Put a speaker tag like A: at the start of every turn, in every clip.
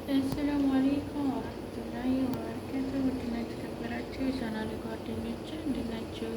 A: አሰላሙ አለይኩም ወራህመቱላሂ ወበረካቱህ። ውድና የተከበራችሁ የቻናሌ ጓደኞች እንዴት ናችሁ?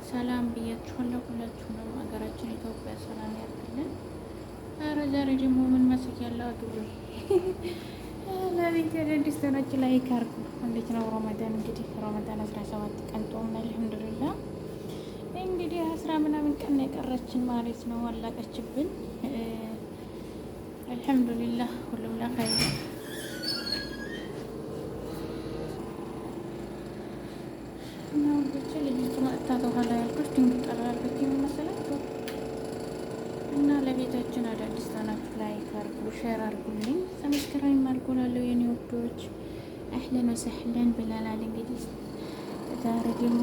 A: ሰላም ብያችኋለሁ። ሁላችሁንም ሀገራችን ኢትዮጵያ ሰላም ያድርግልን። ኧረ ዛሬ ደግሞ ምን መስያለሁ አግቡ ለቤት አዲስ ተናችሁ ላይክ አድርጉ። እንዴት ነው ረመዳን? እንግዲህ ረመዳን 17 ቀን ጾም አልሐምዱሊላህ። እንግዲህ 10 ምናምን ቀን የቀረችን ማለት ነው። አላቀችብን አልሐምዱሊላህ ሁሉም ለኸይር እና ወንዶቼ ልጅቱ መጥታ በኋላ ያልኩሽ ድንቅ ጠራርበት የሚመስላችሁ እና ለቤታችን አዳዲስ ናችሁ ላይክ አድርጉ፣ ሼር አድርጉልኝ፣ ሰብስክራይብ አድርጉላለሁ የኔ ወዶች። አህለን ወሰህለን ብለናል። እንግዲህ ዛሬ ደግሞ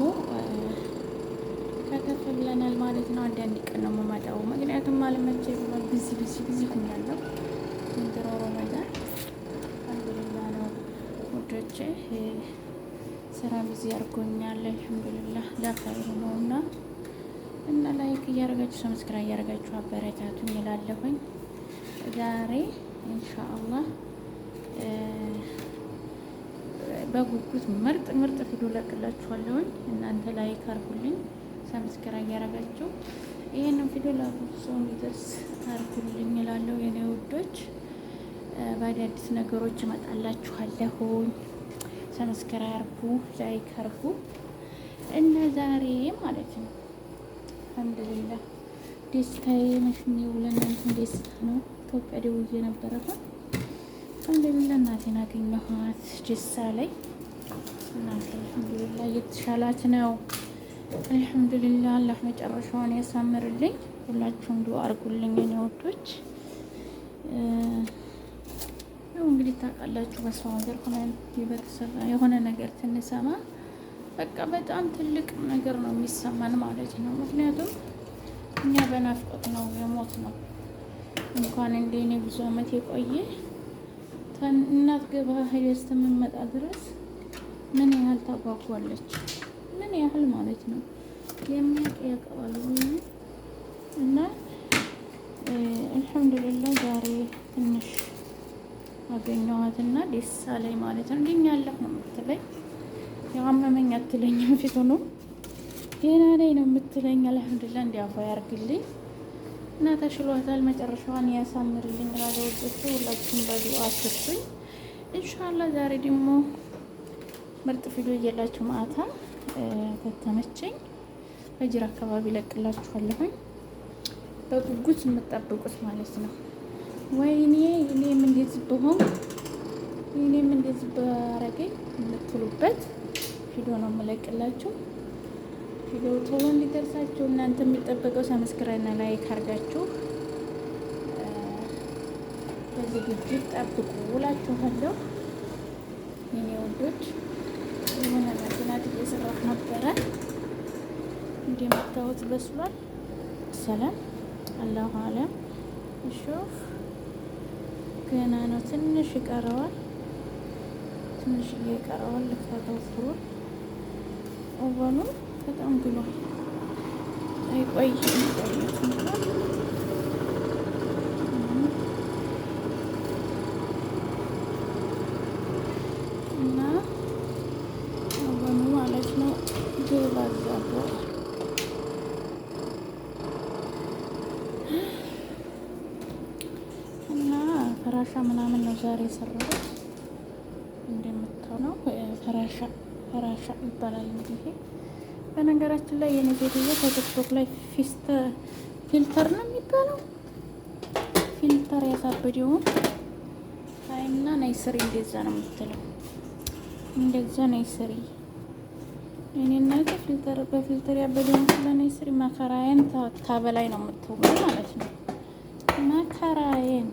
A: ከከፍ ብለናል ማለት ነው። አንዳንድ ቀን ነው የምመጣው፣ ምክንያቱም አለመቼ ብሏል። ቢዚ ሆኛለሁ። ዘንድሮ ረመዳን አልሐምዱሊላህ ነው ውዶቼ። ስራ ቢዚ አድርጎኛል። አልሐምዱሊላህ ለኸይር ነው እና ላይክ እያደረጋችሁ ሰብስክራይብ እያደረጋችሁ አበረታቱኝ እላለሁኝ። ዛሬ ኢንሻአላህ በጉጉት ምርጥ ቪዲዮ ለቅላችኋለሁኝ። እናንተ ላይክ አድርጉልኝ፣ ሰብስክራይብ እያደረጋችሁ ይሄንን ቪዲዮ ለብዙ ሰው እንዲደርስ አድርጉልኝ እላለሁ የኔ ውዶች። በአዳዲስ ነገሮች እመጣላችኋለሁኝ። ሰብስክራይብ አድርጉ፣ ላይክ አድርጉ እና ዛሬ ማለት ነው አልሐምዱሊላህ ደስታዬ መሽኔው ለእናንተ ደስታ ነው። ኢትዮጵያ ደውዬ ነበረ አልሐምዱሊላህ እናቴን አገኘኋት። ደስ አለኝ። እናቴ አልሐምዱሊላህ እየተሻላት ነው። አልሐምዱሊላህ አላህ መጨረሻውን ያሳምርልኝ። ሁላችሁም ዱአ አድርጉልኝ የኔ ወዶች። ያው እንግዲህ ታውቃላችሁ በሰው ሀገር ሆነን የቤተሰብ የሆነ ነገር ስንሰማ በቃ በጣም ትልቅ ነገር ነው የሚሰማን ማለት ነው። ምክንያቱም እኛ በናፍቆት ነው የሞት ነው። እንኳን እንደ እኔ ብዙ አመት የቆየ እናት ገባ ሄደህ እስከምትመጣ ድረስ ምን ያህል ታጓጓለች፣ ምን ያህል ማለት ነው የሚያውቅ ያውቀዋል። እና አልሐምዱሊላህ ዛሬ ትንሽ አገኘኋትና ደስ አለኝ ማለት ነው። እንዲኛለሁ ነው የምትለኝ፣ ያው አመመኝ አትለኝም፣ ፊቱ ነው ገና ላይ ነው የምትለኝ። አልሐምዱሊላህ እንዲያፋ ያርግልኝ እና ተሽሏታል። መጨረሻዋን ያሳምርልኝ እላለሁ። ሁላችሁም በዱአ አትርሱኝ ኢንሻአላህ። ዛሬ ደግሞ ምርጥ ቪዲዮ እየላችሁ ማታ ከተመቸኝ በጅራ አካባቢ ለቅላችኋለሁኝ። በጉጉት የምትጠብቁት ማለት ነው። ወይኔ እኔም እንደዚህ ብሆን እኔም እንደዚህ ባረገኝ የምትሉበት ቪዲዮ ነው የምለቅላችሁ። ቪዲዮ ቶሎ እንዲደርሳችሁ እናንተ የሚጠበቀው ሰብስክራይብ እና ላይክ አድርጋችሁ በዝግጅት ጠብቁ እላችኋለሁ የኔ ወዶች። የሆነ መኪናት እየሰራሁ ነበረ እንደምታዩት በስሏል። ሰላም አላሁ አለም። እሹፍ ገና ነው፣ ትንሽ ይቀረዋል፣ ትንሽዬ ይቀረዋል። ልክተተው ፍሩን ኦቨኑ በጣም ግሏል። አይቆይ እና ኦቨኑ ማለት ነው ግባዛቦ እና ፈራሻ ምናምን ነው ዛሬ የሰራሁት። እንደምታው ነው ፈራሻ ይባላል እንግዲህ። በነገራችን ላይ የኔ ቪዲዮ ከቲክቶክ ላይ ፊልተር ነው የሚባለው፣ ፊልተር ያሳበደውን አይና ናይስሪ እንደዛ ነው የምትለው፣ እንደዛ ናይስሪ። እኔ እናቴ በፊልተር ያበደውን ስለናይስሪ መከራዬን ታበላይ ነው የምትውለው ማለት ነው፣ መከራዬን።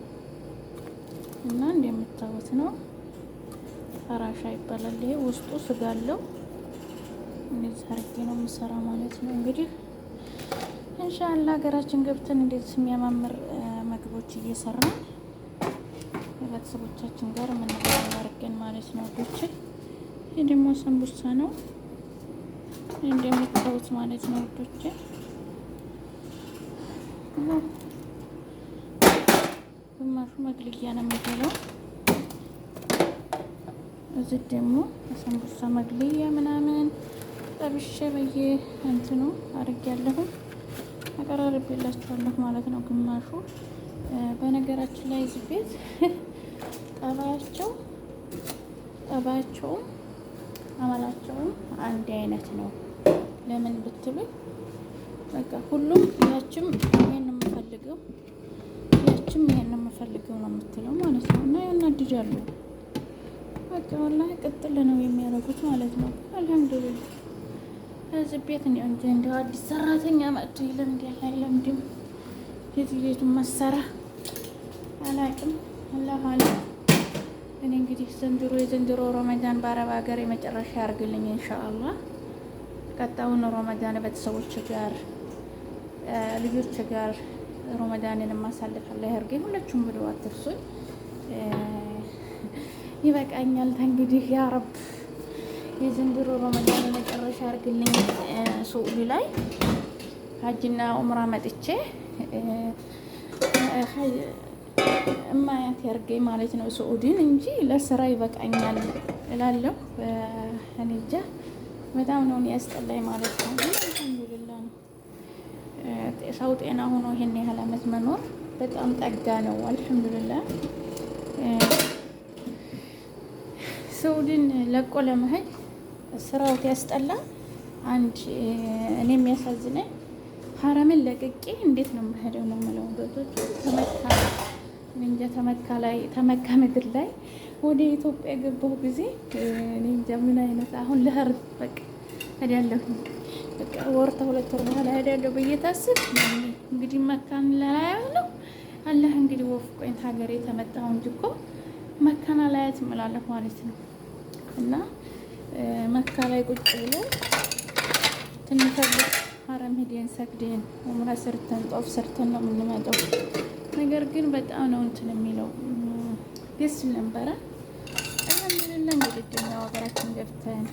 A: እና እንደምታዩት ነው ፈራሻ ይባላል። ይሄ ውስጡ ስጋ አለው። እንደዚህ አድርጌ ነው የምሰራ ማለት ነው። እንግዲህ ኢንሻአላህ ሀገራችን ገብተን እንደዚህ የሚያማምር ምግቦች እየሰራን ከቤተሰቦቻችን ጋር የምንበላው አድርገን ማለት ነው ወዶቼ። ይሄ ደግሞ ሰንቡሳ ነው እንደምታዩት ማለት ነው ወዶቼ። ግማሹ መግልያ ነው የሚባለው። እዚህ ደግሞ አሳምቡሳ መግለያ ምናምን ጠብሼ በየ እንትኑ አድርጌያለሁ። አቀራርቤላችኋለሁ ማለት ነው። ግማሹ በነገራችን ላይ እዚህ ቤት ጠባያቸውም አመላቸውም አንድ አይነት ነው። ለምን ብትሉኝ በቃ ሁሉም ያችም ይሄን የምፈልገው ያችም ይሄን የምፈልገው ነው የምትለው ማለት ነው። እና ያናድጃሉ። በቃ ወላሂ ቅጥል ነው የሚያደርጉት ማለት ነው። አልሐምዱሊላህ እዚህ ቤት ነው እንጂ እንደው አዲስ ሰራተኛ መጥቶ ይለምዳል አይለምድም የትየቱን መሰራ አላውቅም። አላህ አለ። እኔ እንግዲህ የዘንድሮ ረመዳን በአረብ ሀገር የመጨረሻ ያርግልኝ ኢንሻአላህ። ቀጣውን ረመዳን ቤተሰቦች ጋር ልጆች ጋር ረመዳንን ማሳለፋለሁ ያርገኝ። ሁላችሁም ብለው አትርሱኝ። ይበቃኛል እንግዲህ ያ ረብ የዘንድሮ ረመዳን የመጨረሻ ያርግልኝ። ሱዑዲ ላይ ሀጅና ኡምራ መጥቼ እማያት ያርገኝ ማለት ነው ሱዑዲን እንጂ ለስራ ይበቃኛል እላለሁ። እኔ እንጃ በጣም ነው ያስጠላኝ ማለት ነው። አልሐምዱሊላህ ነው ሰው ጤና ሆኖ ይሄን ያህል አመት መኖር በጣም ጠጋ ነው። አልሐምዱሊላህ ሱዑዲን ለቆ ለመሄድ ስራው ያስጠላ። አንድ እኔ የሚያሳዝነኝ ሀረምን ለቅቄ እንዴት ነው የምሄደው ነው የምለው። ገብቶች ተመካ ምድር ላይ ወደ ኢትዮጵያ የገባሁ ጊዜ እኔ እንጃ ምን አይነት አሁን ለህር በቃ ሄዳለሁ። በቃ ወርታ 2 ወር በኋላ ሄዳለሁ ብዬ ታስብ እንግዲህ መካን ላያው ነው አላህ እንግዲህ ወፍቆኝ ሀገሬ ተመጣሁ እንጂ እኮ መካና ላያት እምላለሁ ማለት ነው። እና መካ ላይ ቁጭ ብሎ ትንሽ ሀረም ሄደን ሰግደን ኡምራ ሰርተን ጧፍ ሰርተን ነው የምንመጣው። ነገር ግን በጣም ነው እንትን የሚለው ደስ ነበረ። አልሐምዱሊላህ እንግዲህ ደግሞ ሀገራችን ገብተን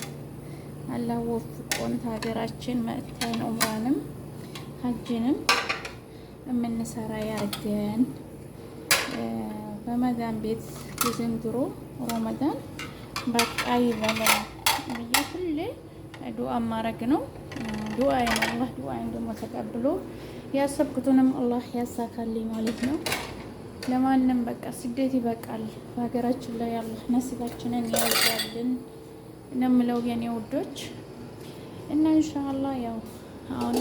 A: አላህ ወፍቆን ሀገራችን መጥተን ኡምራንም ሀጅንም የምንሰራ ያርገን። በመዳን ቤት የዘንድሮ ረመዳን በቃ ይበላል ብዬ ሁሌ ዱዓ ማረግ ነው። ዱዓዬን አላህ ዱዓዬን ደግሞ ተቀብሎ ያሰብኩትንም አላህ ያሳካልኝ ማለት ነው። ለማንም በቃ ስደት ይበቃል። በሀገራችን ላይ አላህ ነሲባችንን ያውጣልን ነው የምለው የኔ ውዶች። እና ኢንሻአላህ ያው አሁን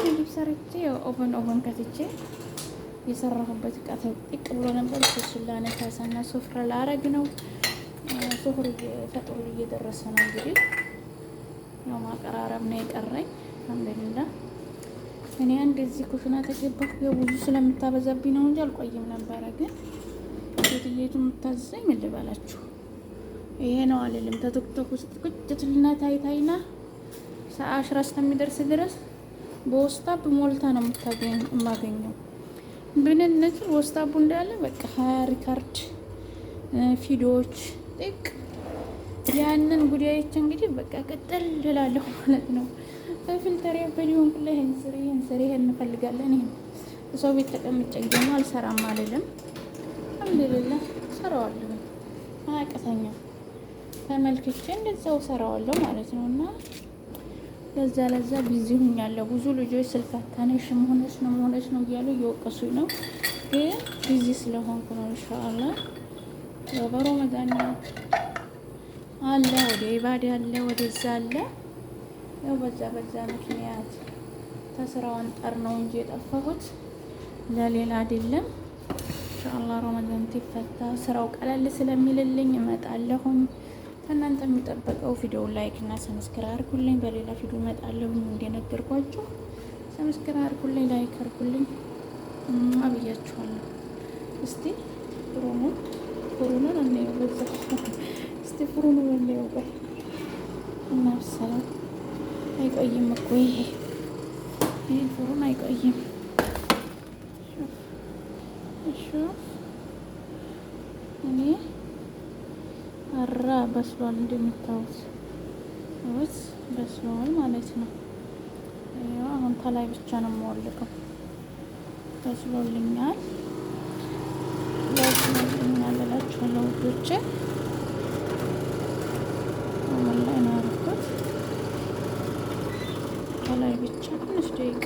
A: ምግብ ሰርቼ ኦቨን ከትቼ የሰራሁበት እቃ ጥቅ ብሎ ነበር። እሱን ላነሳሳና ሱፍራ ላረግ ነው። ሱፍር ፈጥሮ እየደረሰ ነው እንግዲህ ያው ማቀራረብ ነው የቀረኝ። አልሐምዱሊላህ እኔ እንደዚህ ኩሽና ተገባሁ የብዙ ስለምታበዛብኝ ነው እንጂ አልቆይም ነበረ። ግን ሴትየቱ የምታዘኝ ምን ልበላችሁ ይሄ ነው አልልም። ተቶክቶክ ውስጥ ቁጭ ትልና ታይታይና ሰዓ 10 እስከሚደርስ ድረስ በወስታብ ሞልታ ነው የማገኘው። ብንነት ወስታቡ እንዳለ በቃ 20 ሪካርድ ቪዲዮዎች ጥቅ ያንን ጉዳዮች እንግዲህ በቃ ቅጥል እላለሁ ማለት ነው። በፊልተር ያበሊውን ሁሉ ይሄን ስሪ ይሄን እንፈልጋለን። ይሄን ሰው ቤት ተቀምጬ ደግሞ አልሰራም አልልም። አልሐምዱሊላህ ሰራዋለሁ። አያቅተኛም። ተመልክቼ እንደዛው ሰራዋለሁ ማለት ነው። እና ለዛ ቢዚ ሆኛለሁ። ብዙ ልጆች ስልክ አታነሽም ሆነሽ ነው እያሉ እየወቀሱኝ ነው። ግን ቢዚ ስለሆንኩ ነው። ኢንሻአላህ በረመዳን አለ ወደ ኢባዳ አለ ወደዛ አለ። ያው በዛ ምክንያት ተስራው አንጠር ነው እንጂ የጠፋሁት ለሌላ አይደለም። ኢንሻአላህ ረመዳን ሲፈታ ስራው ቀለል ስለሚልልኝ እመጣለሁኝ። ከእናንተ የሚጠበቀው ቪዲዮ ላይክ እና ሰብስክራይብ አድርጉልኝ። በሌላ ቪዲዮ እመጣለሁ እንደነገርኳችሁ። ሰብስክራይብ አድርጉልኝ፣ ላይክ አድርጉልኝ አብያችኋለሁ። እስቲ ፍሩኑን እንየው በዛ እስቲ ፍሩኑን እንየው ቆይ እና ሰላም አይቆይም እኮ ይሄ ፍሩን አይቆይም። እሺ እኔ አራ በስሏል እንደምታዩት ወይስ በስሏል ማለት ነው። ያው አሁን ከላይ ብቻ ነው የምወልቀው። በስሎልኛል እላችኋለሁ ውዶቼ። ከላይ ብቻ ትንሽ ደቂቃ